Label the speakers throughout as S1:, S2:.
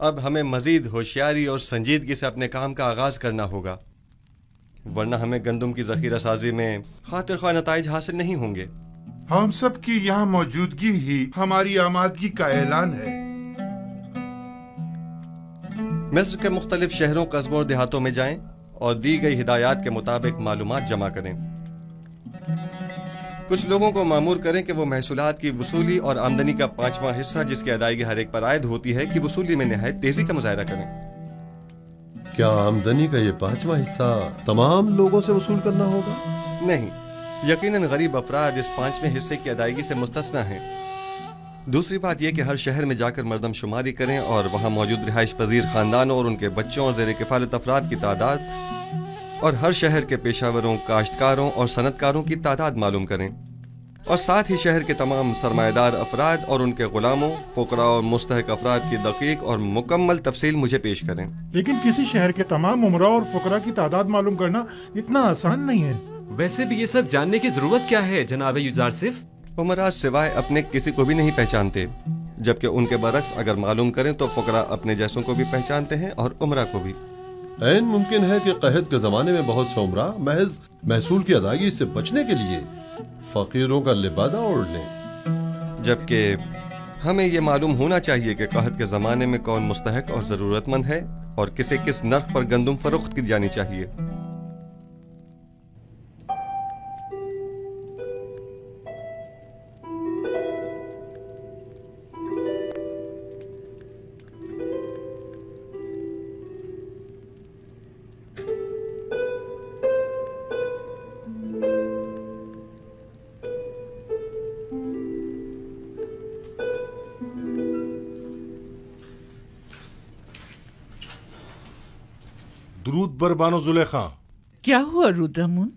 S1: अब हमें मजीद होशियारी और संजीदगी से अपने काम का आगाज करना होगा, वरना हमें गंदम की जखीरा साजी में खातिर ख्वाह नताइज हासिल नहीं होंगे।
S2: हम सब की यहाँ मौजूदगी ही हमारी आमादगी का ऐलान है।
S1: मिस्र के मुख्तलिफ शहरों, कस्बों और देहातों में जाएं और दी गई हिदायत के मुताबिक मालूमात जमा करें। कुछ लोगों को मामूर करें कि वो महसूलात की वसूली और आमदनी का 5वां हिस्सा, जिसकी अदायगी हर एक पर आयद होती है, कि वसूली में निहायत तेजी का मुजाहरा करें।
S3: क्या आमदनी का ये 5वां हिस्सा तमाम लोगों से वसूल करना होगा?
S1: नहीं, यकीनन गरीब अफराद इस 5वें हिस्से की अदायगी से मुस्तस्ना हैं। दूसरी बात यह कि हर शहर में जाकर मरदमशुमारी करें और वहां मौजूद रिहाइश पजीर खानदानों और उनके बच्चों और ज़ेर किफालत अफराद की तादाद और हर शहर के पेशावरों, काश्तकारों और सनतकारों की तादाद मालूम करें, और साथ ही शहर के तमाम सरमाएदार अफराद और उनके गुलामों, फुकरा और मुस्तहक अफराद की दकीक और मुकम्मल तफसील मुझे पेश करें।
S4: लेकिन किसी शहर के तमाम उमरा और फुकरा की तादाद मालूम करना इतना आसान नहीं है।
S5: वैसे भी ये सब जानने की जरूरत क्या है जनाब युजारसिफ?
S1: उमरा सिवाय अपने किसी को भी नहीं पहचानते, जबकि उनके बरक्स अगर मालूम करें तो फुकरा अपने जैसों को भी पहचानते हैं और उमरा को भी।
S3: ऐन मुमकिन है कि कहत के जमाने में बहुत से उमरा महज महसूल की अदायगी से बचने के लिए फकीरों का लिबादा ओढ़ लें,
S1: जबकि हमें ये मालूम होना चाहिए कि कहत के जमाने में कौन मुस्तहक और जरूरतमंद है और किसे किस नर्ख पर गंदम फरोख्त की जानी चाहिए।
S2: दुरूद बर बानो जुलेखा।
S6: क्या हुआ रुद्रमुन?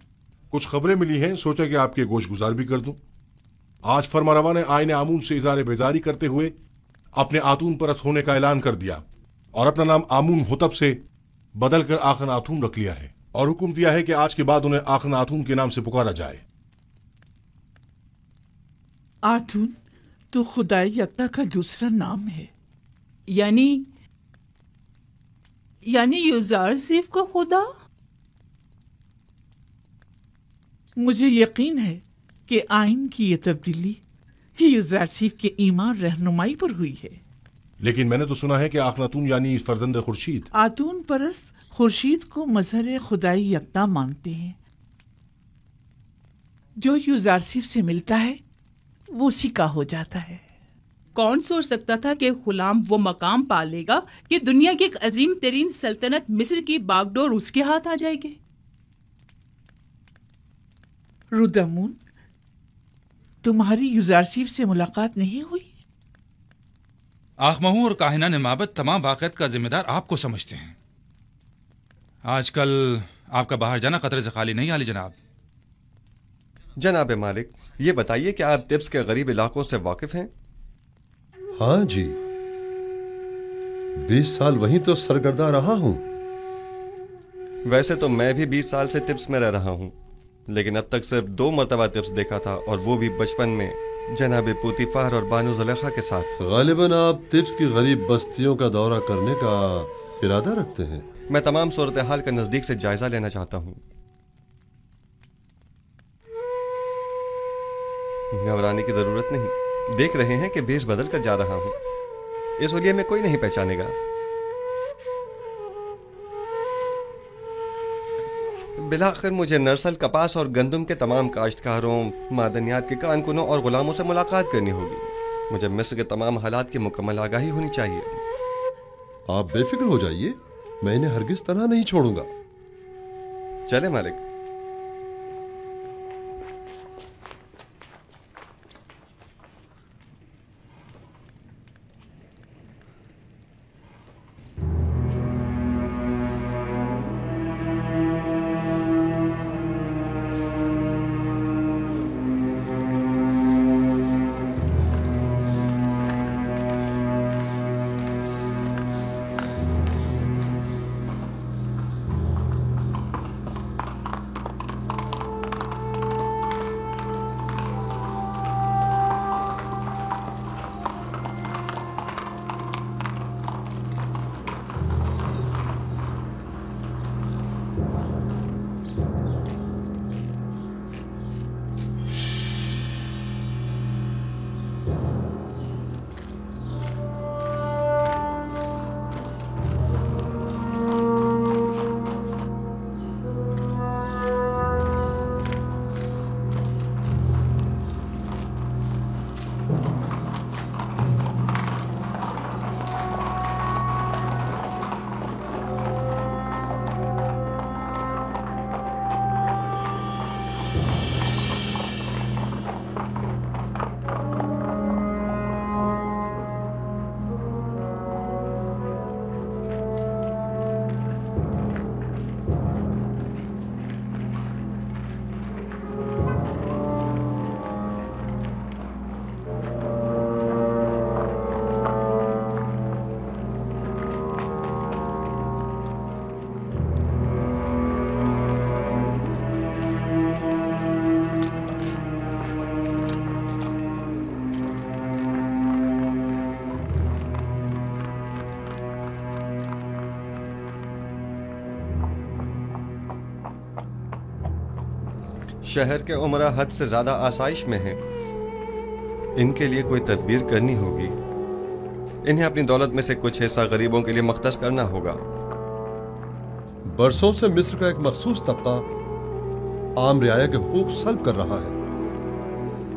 S2: कुछ खबरें मिली हैं, सोचा कि आपके गोश गुजार भी कर दूं। आज फरमारवा ने आईने आमून से इज़ारे बेजारी करते हुए अपने आतून परत होने का ऐलान कर दिया और अपना नाम आमून होतब से बदल कर आखन आतून रख लिया है, और हुक्म दिया है कि आज के बाद उन्हें आखन आतून के नाम से पुकारा जाए।
S6: आतून तो खुदाई यक्ता का दूसरा नाम है। यानी युजारसिफ को खुदा? मुझे यकीन है कि आइन की ये तब्दीली युजारसिफ के ईमान रहनुमाई पर हुई है।
S2: लेकिन मैंने तो सुना है कि आखनातून यानी फर्जंद खुर्शीद।
S6: आतून परस खुर्शीद को मजहर खुदाई यक्ता मानते हैं। जो युजारसिफ से मिलता है वो उसी का हो जाता है।
S7: कौन सोच सकता था कि गुलाम वो मकाम पा लेगा कि दुनिया की एक अजीम तरीन सल्तनत मिस्र की बागडोर उसके हाथ आ जाएगी।
S6: रुद्रमुन, तुम्हारी युजारसिफ से मुलाकात नहीं हुई?
S8: आखमहू और काहिना निमाबत तमाम वाक़यात का जिम्मेदार आपको समझते हैं। आजकल आपका बाहर जाना खतरे से खाली नहीं आली जनाब।
S1: जनाब मालिक, ये बताइए कि आप तिब्स के गरीब इलाकों से वाकिफ हैं?
S3: हाँ जी, 20 साल वहीं तो सरगर्दा रहा हूं।
S1: वैसे तो मैं भी 20 साल से तिब्स में रह रहा हूं, लेकिन अब तक सिर्फ 2 मरतबा तिब्स देखा था, और वो भी बचपन में जनाब पुतीफार और बानो जुलेखा के साथ।
S3: गालिबन आप तिब्स की गरीब बस्तियों का दौरा करने का इरादा रखते हैं?
S1: मैं तमाम सूरत हाल का नजदीक से जायजा लेना चाहता हूँ। घबराने की जरूरत नहीं, देख रहे हैं कि भेष बदल कर जा रहा हूं। इस वलिये में कोई नहीं पहचानेगा। बिलाखिर मुझे नरसल, कपास और गंदम के तमाम काश्तकारों, मादनियात के कारकुनों और गुलामों से मुलाकात करनी होगी। मुझे मिस्र के तमाम हालात की मुकम्मल आगाही होनी चाहिए।
S3: आप बेफिक्र हो जाइए, मैं इन्हें हरगिज तनहा नहीं छोड़ूंगा।
S1: चले मालिक। शहर के उमरा हद से ज्यादा आसाइश में हैं। इनके लिए कोई तदबीर करनी होगी। इन्हें अपनी दौलत में से कुछ हिस्सा गरीबों के लिए मख्तस करना होगा।
S3: बरसों से मिस्र का एक मखसूस तबका आम रियाया के हुकूक सल्ब कर रहा है।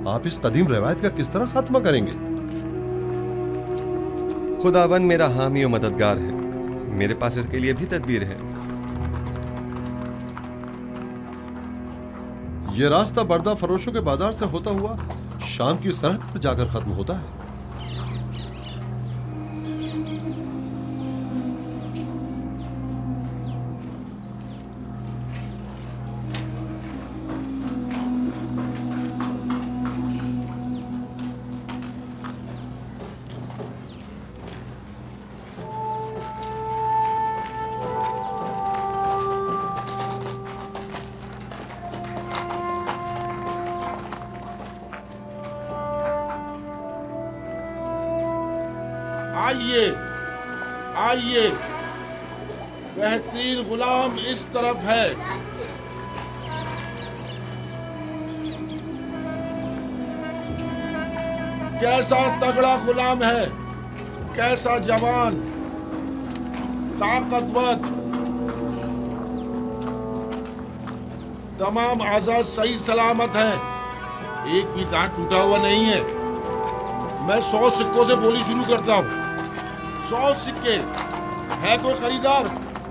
S3: आप इस कदीम रवायत का किस तरह खात्मा करेंगे?
S1: खुदावन मेरा हामी और मददगार है। मेरे पास इसके लिए भी तदबीर है।
S3: यह रास्ता बर्दा फरोशों के बाजार से होता हुआ शाम की सरहद पर जाकर खत्म होता है।
S9: आइए आइए, बेहतरीन गुलाम इस तरफ है। कैसा तगड़ा गुलाम है, कैसा जवान, ताकतवर, तमाम आजाद सही सलामत हैं, एक भी दांत टूटा हुआ नहीं है। मैं 100 सिक्कों से बोली शुरू करता हूँ। 100 सिक्के है कोई खरीदार?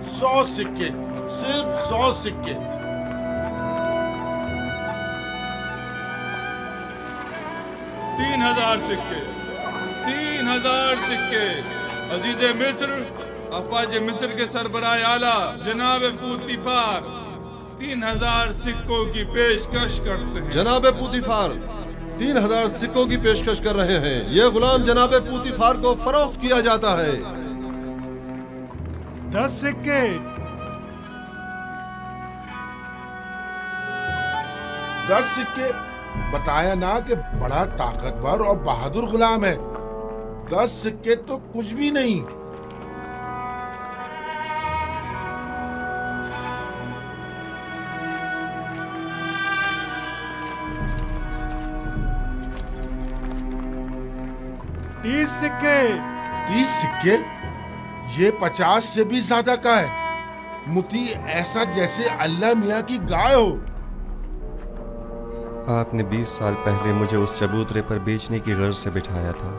S9: 100 सिक्के, सिर्फ 100 सिक्के।
S10: तीन 3000 सिक्के, 3000 सिक्के। अजीज मिस्र, अफवाज मिस्र के सरबराह आला जनाब पूतीफार 3000 सिक्कों की पेशकश करते हैं।
S3: जनाब पूतीफार 3000 सिक्कों की पेशकश कर रहे हैं। यह गुलाम जनाब पूतीफार को फरोख्त किया जाता है।
S4: 10 सिक्के।
S9: 10 सिक्के। बताया ना कि बड़ा ताकतवर और बहादुर गुलाम है। 10 सिक्के तो कुछ भी नहीं।
S4: तीस सिक्के।
S9: 30 सिक्के? ये 50 से भी ज्यादा का है। मुती ऐसा जैसे अल्लाह मियाँ की गाय हो।
S1: आपने 20 साल पहले मुझे उस चबूतरे पर बेचने की गर्ज से बिठाया था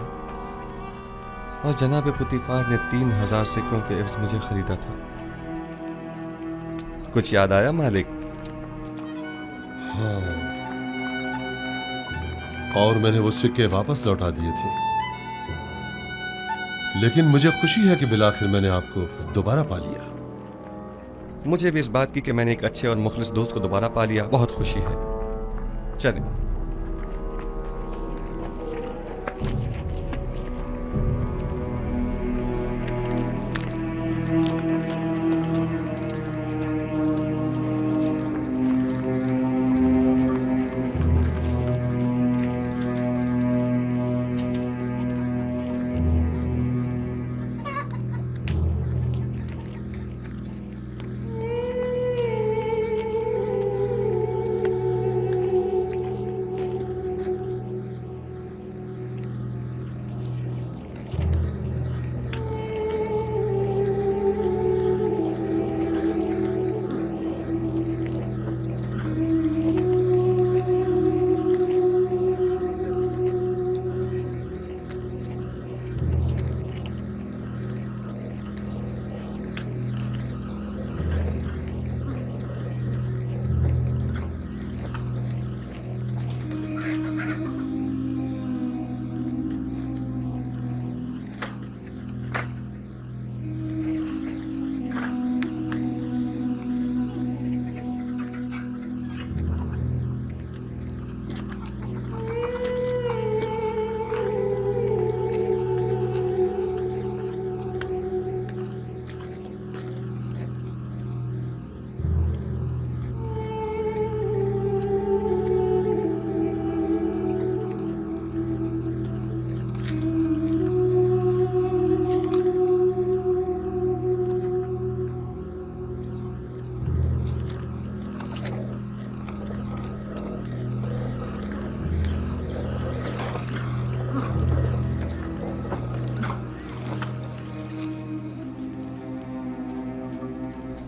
S1: और जनाब पुतीफार ने 3000 सिक्कों के एवज मुझे खरीदा था। कुछ याद आया मालिक?
S3: हाँ, और मैंने वो सिक्के वापस लौटा दिए थे। लेकिन मुझे खुशी है कि बिलाखिर मैंने आपको दोबारा पा लिया।
S1: मुझे भी इस बात की कि मैंने एक अच्छे और मुखलिस दोस्त को दोबारा पा लिया बहुत खुशी है। चलें।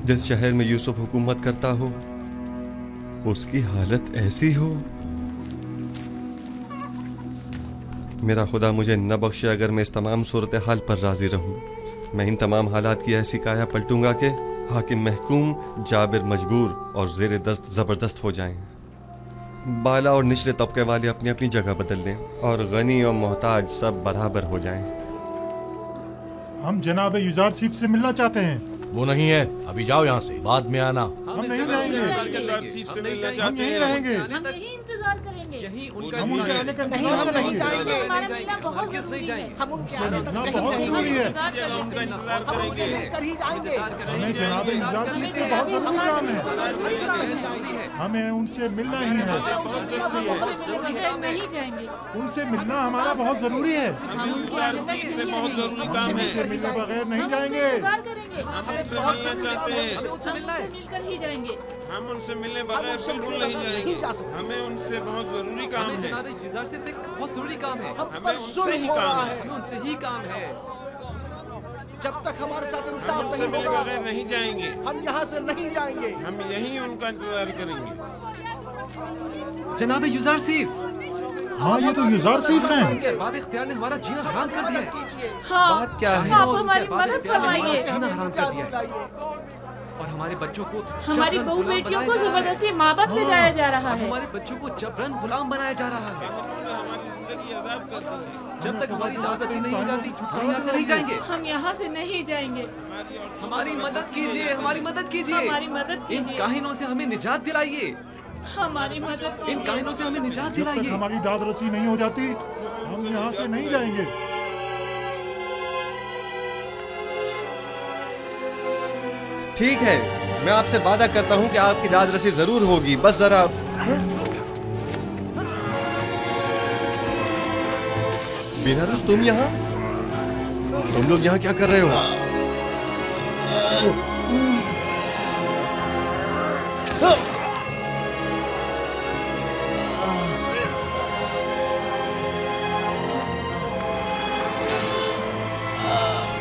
S1: जिस शहर में यूसुफ हुकूमत करता हो उसकी हालत ऐसी हो। मेरा खुदा मुझे न बख्शे अगर मैं इस तमाम सूरत हाल पर राजी रहूं। मैं इन तमाम हालात की ऐसी काया पलटूंगा कि हाकिम महकूम, जाबिर मजबूर और जेर दस्त जबरदस्त हो जाएं। बाला और निचले तबके वाले अपनी अपनी जगह बदल लें और गनी और मोहताज सब बराबर हो जाएं।
S4: हम जनाब युजारसीफ से मिलना चाहते हैं।
S11: वो नहीं है, अभी जाओ यहाँ से, बाद में आना।
S4: हम नहीं जाएंगे, हम यहीं रहेंगे,
S12: हम यही इंतजार करेंगे।
S4: हम उनके आने का इंतजार करेंगे।
S12: हमारा मिलना बहुत जरूरी है।
S4: हम उनके आने का बहुत जरूरी है। हमें जनाब युजारसीफ से बहुत जरूरी काम है। हमें उनसे मिलना ही है।
S12: नहीं जाएंगे।
S4: उनसे मिलना हमारा बहुत जरूरी है। उनसे मिलने बगैर नहीं जाएंगे।
S12: हम उनसे मिलकर ही जाएंगे।
S9: हम उनसे मिलने बगैर बिल्कुल नहीं जाएंगे। हमें उनसे बहुत जरूरी काम है।
S5: जनाब युजारसीफ से बहुत जरूरी काम है।
S9: हमें उनसे ही काम है।
S5: हमें उनसे ही काम है।
S11: जब तक हमारे साथ
S9: हम
S11: इंसाफ
S9: उनसे
S11: नहीं
S9: मिले
S11: होगा,
S9: बगैर नहीं जाएंगे।
S11: हम यहाँ से नहीं जाएंगे।
S9: हम यहीं उनका इंतजार करेंगे।
S5: जनाब युजारसीफ,
S4: हाँ ये तो युजारसीफ हैं।
S5: उनके अरबाब इख्तियार ने हमारा जीना हराम कर दिया है।
S12: हाँ,
S1: बात क्या है?
S12: आप हमारी मदद फरमाइए।
S5: जीना हराम कर दिया है और हमारे बच्चों को
S12: हमारी बहू बेटियों को जबरदस्ती माबद ले जाया जा रहा है।
S5: हमारे बच्चों को जबरन गुलाम बनाया जा रहा है। जब तक हमारी दावत नहीं हो जाती हम यहाँ से नहीं जाएंगे।
S12: हम यहाँ से नहीं जाएंगे।
S5: हमारी मदद कीजिए, हमारी मदद कीजिए।
S12: हमारी मदद
S5: इन
S12: कीजिए।
S5: काहिनों से हमें निजात दिलाइए।
S12: हमारी मदद
S5: इन काहिनों से हमें निजात
S4: जब तक
S5: दिलाइए।
S4: हमारी दाद रसी नहीं हो जाती हम यहाँ से नहीं जाएंगे।
S1: ठीक है, मैं आपसे वादा करता हूं कि आपकी दाद रसी जरूर होगी। बस जरा बिनारस, तुम यहाँ? तुम लोग यहाँ क्या कर रहे हो?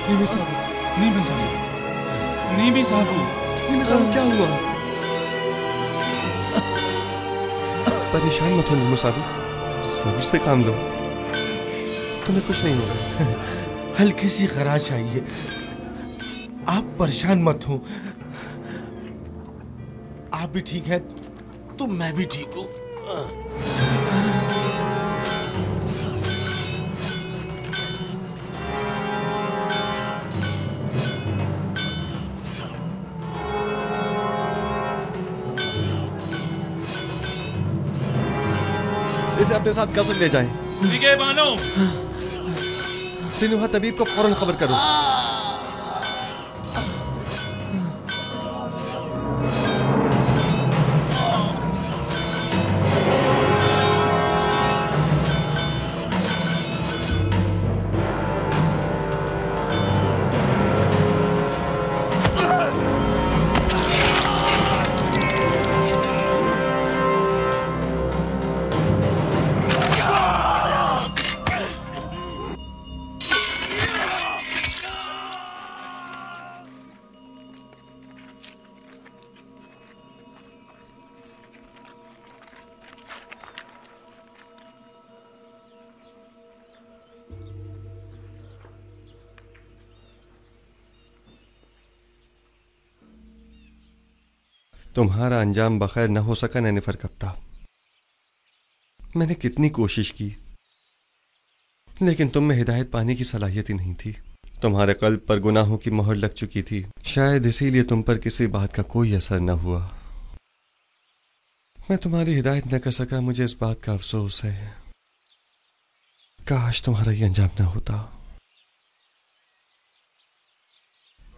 S1: नीमी साहब,
S10: नीमी साहब, नीमी साहब,
S1: नीमी साहब क्या हुआ? परेशान मत हो नीमू साहब, सब्र से काम लो, तुम्हें कुछ नहीं होगा।
S11: हल्की सी खराश आई है, आप परेशान मत हो। आप भी ठीक है तो मैं भी ठीक हूँ।
S1: इसे अपने साथ कसक ले जाएं।
S10: ठीक है बानो।
S1: सिनुहा तबीब को फौरन खबर करो। तुम्हारा अंजाम बखैर न हो सका नैनिफर कप्ता। मैंने कितनी कोशिश की लेकिन तुम में हिदायत पाने की सलाहियत ही नहीं थी। तुम्हारे कल्ब पर गुनाहों की मोहर लग चुकी थी, शायद इसीलिए तुम पर किसी बात का कोई असर न हुआ। मैं तुम्हारी हिदायत न कर सका, मुझे इस बात का अफसोस है। काश तुम्हारा ये अंजाम न होता।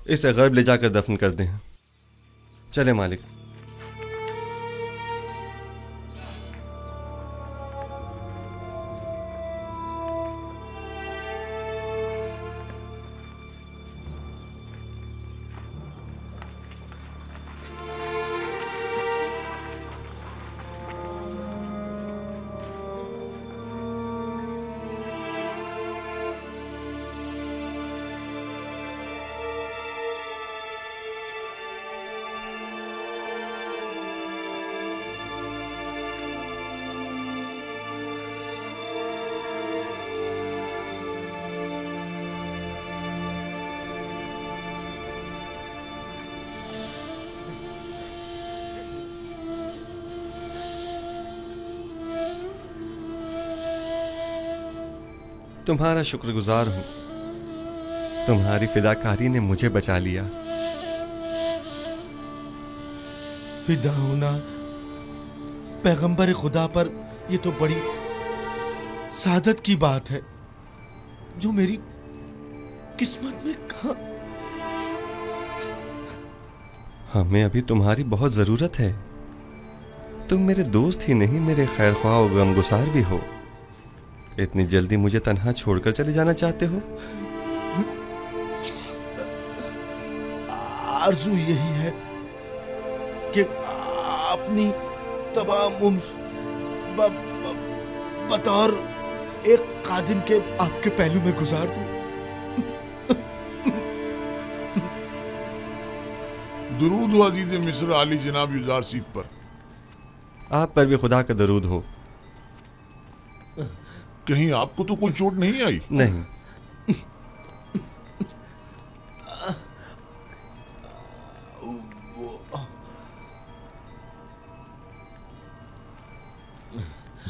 S1: इसे गर्ब ले जाकर दफन कर दें। चले मालिक। तुम्हारा शुक्रगुजार हूं। तुम्हारी फिदाकारी ने मुझे बचा लिया।
S11: फिदा होना पैगंबर खुदा पर, ये तो बड़ी सादत की बात है जो मेरी किस्मत में कहा।
S1: हमें अभी तुम्हारी बहुत जरूरत है। तुम मेरे दोस्त ही नहीं, मेरे खैर ख्वाह और गमगुसार भी हो। इतनी जल्दी मुझे तन्हा छोड़कर चले जाना चाहते हो?
S11: आरज़ू यही है कि अपनी तमाम उम्र बतौर एक कादिम के आपके पहलू में गुजार दूं।
S13: दुरूद हो अजीज मिस्र आली जनाब यूजारसीफ पर।
S1: आप पर भी खुदा का दरूद हो।
S13: कहीं आपको तो कोई चोट नहीं आई?
S1: नहीं।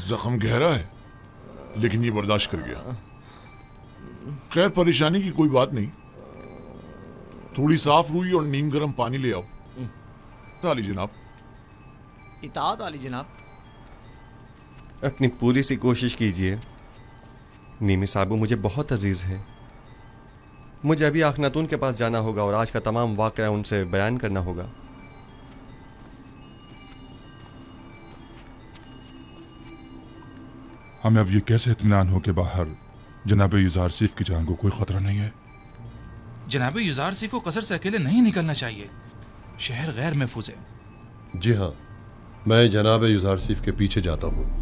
S13: जख्म गहरा है, लेकिन ये बर्दाश्त कर गया। खैर, परेशानी की कोई बात नहीं। थोड़ी साफ रुई और नीम गर्म पानी ले आओ। आली जनाब।
S14: इताअत आली जनाब।
S1: अपनी पूरी सी कोशिश कीजिए। नीमी साबू मुझे बहुत अजीज है। मुझे अभी आखनातून के पास जाना होगा और आज का तमाम वाक़या उनसे बयान करना होगा।
S15: हमें अब ये कैसे इत्मीनान हो कि बाहर जनाब युजारसीफ की जान को कोई खतरा नहीं है?
S8: जनाब युजारसीफ को कसर से अकेले नहीं निकलना चाहिए। शहर गैर महफूज है।
S3: जी हाँ, मैं जनाब युजारसीफ के पीछे जाता हूँ।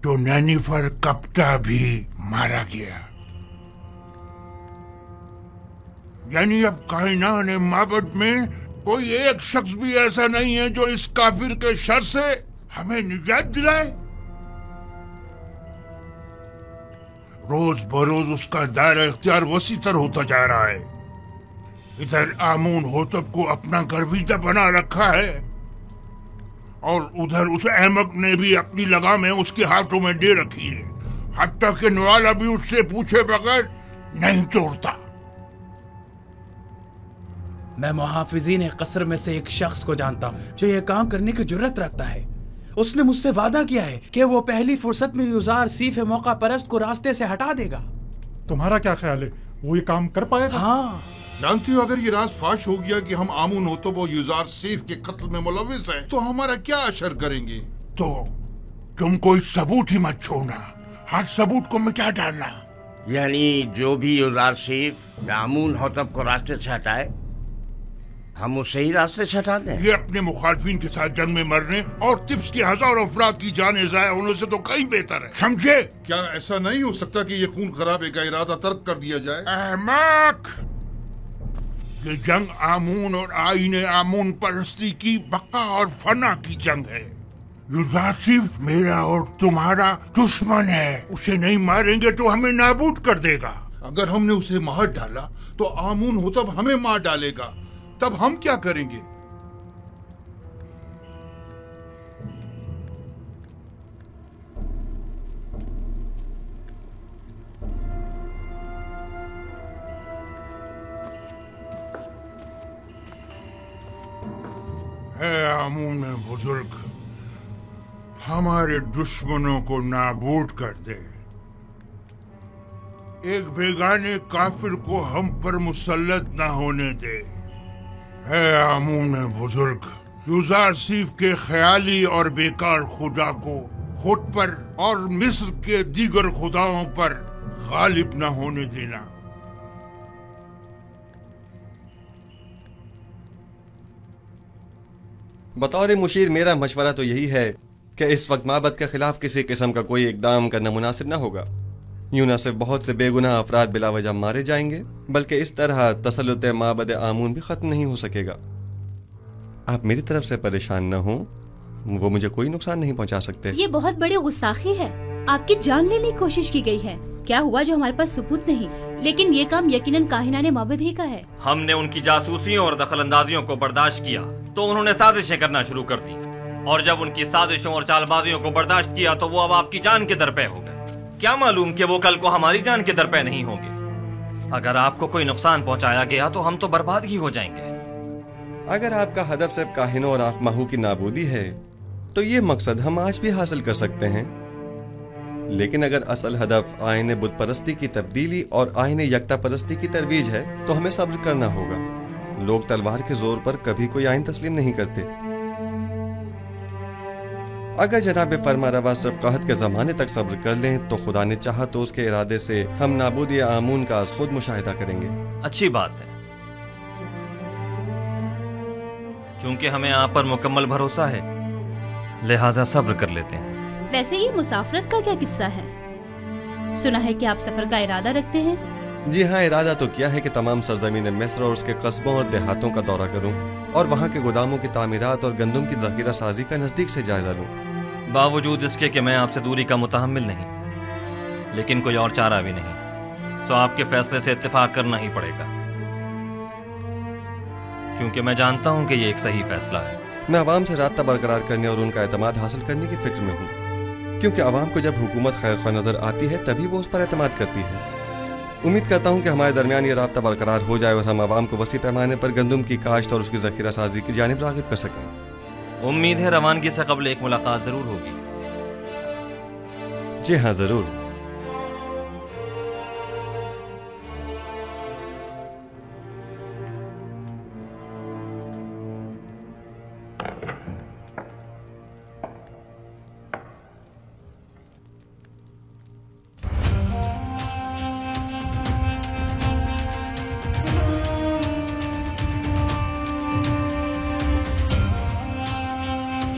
S16: तो नैनीफर कप्ता भी मारा गया। यानी अब कायनात माबद में कोई एक शख्स भी ऐसा नहीं है जो इस काफिर के शर से हमें निजात दिलाए। रोज बरोज उसका दायरा इख्तियार वसीतर होता जा रहा है। इधर आमून होतब को अपना गर्विदा बना रखा है और उधर उस अहमक ने भी अपनी लगामें उसके हाथों में दे रखी है। हत्ता कि नवाला भी उससे पूछे बगैर नहीं तोड़ता।
S14: मैं मुहाफिजीन कसर में से एक शख्स को जानता हूँ जो यह काम करने की जुर्रत रखता है। उसने मुझसे वादा किया है कि वो पहली फुर्सत में युजारसीफ मौका परस्त को रास्ते से हटा देगा।
S4: तुम्हारा क्या ख्याल है, वो ये काम कर पाएगा?
S14: हाँ।
S13: जानती हो, अगर ये राज फाश हो गया कि हम आमून होतब और युजारसीफ के कत्ल में मुलविस हैं, तो हमारा क्या असर करेंगे?
S16: तो तुम कोई सबूत ही मत छोड़ना, हर सबूत को मिटा डालना।
S17: यानी जो भी युजारसीफ आमून होतब को रास्ते से हटाए, हम उसे ही रास्ते से हटा दें।
S16: ये अपने मुखालफिन के साथ जंग में मरने और तिब्स के हजारों अफराद की जानें ज़ाया होने से तो कहीं बेहतर है, समझे?
S13: क्या ऐसा नहीं हो सकता कि ये खून खराबे का इरादा तर्क कर दिया जाए?
S16: अहमक! ये जंग आमून और आईने आमून परस्ती की बका और फना की जंग है। युजारसीफ मेरा और तुम्हारा दुश्मन है। उसे नहीं मारेंगे तो हमें नाबूद कर देगा।
S13: अगर हमने उसे मार डाला तो आमून होतब हमें मार डालेगा। तब हम क्या करेंगे?
S16: आमून बुजुर्ग, हमारे दुश्मनों को नाबूद कर दे। एक बेगाने काफिर को हम पर मुसल्लत न होने दे। है आमून बुजुर्ग, युजारसीफ के ख्याली और बेकार खुदा को खुद पर और मिस्र के दीगर खुदाओं पर गालिब न होने देना।
S1: बतौर मुशीर मेरा मशवरा तो यही है कि इस वक्त माबद के खिलाफ किसी किस्म का कोई इकदाम करना मुनासिब न होगा। यूं न सिर्फ बहुत से बेगुनाह अफराद बिला वजह मारे जाएंगे, बल्कि इस तरह तसल्लुत माबद आमून भी खत्म नहीं हो सकेगा। आप मेरी तरफ से परेशान न हो, वो मुझे कोई नुकसान नहीं पहुंचा सकते।
S18: ये बहुत बड़ी गुस्ताखी है। आपकी जान लेने की कोशिश की गई है। क्या हुआ जो हमारे पास सबूत नहीं? लेकिन ये काम यकीनन काहिनाने माबद ही का है।
S19: हमने उनकी जासूसियों और दखलंदाजियों को बर्दाश्त किया तो उन्होंने साजिशें करना शुरू कर दी, और जब उनकी साजिशों और चालबाजियों को बर्दाश्त किया तो वो अब आपकी जान के दरपे हो गए। क्या मालूम कि वो कल को हमारी जान के दरपे नहीं होंगे। अगर आपको कोई नुकसान पहुंचाया गया तो हम तो बर्बाद ही हो जाएंगे।
S1: अगर आपका हदफ सिर्फ काहिनों और आंख की नाबूदी है तो ये मकसद हम आज भी हासिल कर सकते हैं। लेकिन अगर असल हदफ आईने बुत परस्ती की तब्दीली और आईने यकता परस्ती की तरवीज है तो हमें सब्र करना होगा। लोग तलवार के जोर पर कभी कोई आइन तस्लीम नहीं करते। अगर जनाब फरमारवा सिर्फ कहत के जमाने तक सब्र कर लें तो खुदा ने चाहा तो उसके इरादे से हम नाबूदी आमून का खुद मुशाहिदा करेंगे।
S19: अच्छी बात है, चूंकि हमें आप पर मुकम्मल भरोसा है, लिहाजा सब्र कर लेते हैं।
S18: वैसे ये मुसाफरत का क्या किस्सा है? सुना है कि आप सफर का इरादा रखते हैं।
S1: जी हाँ, इरादा तो किया है कि तमाम सरजमीन मिस्र और उसके कस्बों और देहातों का दौरा करूं और वहाँ के गोदामों की तामीरात और गंदम की जखीरा साजी का नजदीक से जायजा लूं।
S19: बावजूद इसके कि मैं आपसे दूरी का मुतहम्मिल नहीं, लेकिन कोई और चारा भी नहीं, तो आपके फैसले से इत्तेफाक करना ही पड़ेगा, क्योंकि मैं जानता हूँ कि ये एक सही फैसला है।
S1: मैं अवाम से राब्ता बरकरार करने और उनका एतमाद हासिल करने की फिक्र में हूँ, क्योंकि अवाम को जब हुकूमत खैर ख्वाह नजर आती है तभी वो उस पर एतमाद करती है। उम्मीद करता हूँ कि हमारे दरमियान ये राब्ता बरकरार हो जाए और हम अवाम को वसी पैमाने पर गंदम की काश्त और उसकी जखीरा साजी की जानिब राग़िब कर सकें।
S19: उम्मीद है रवानगी से कबल एक मुलाकात जरूर होगी।
S1: जी हाँ, जरूर।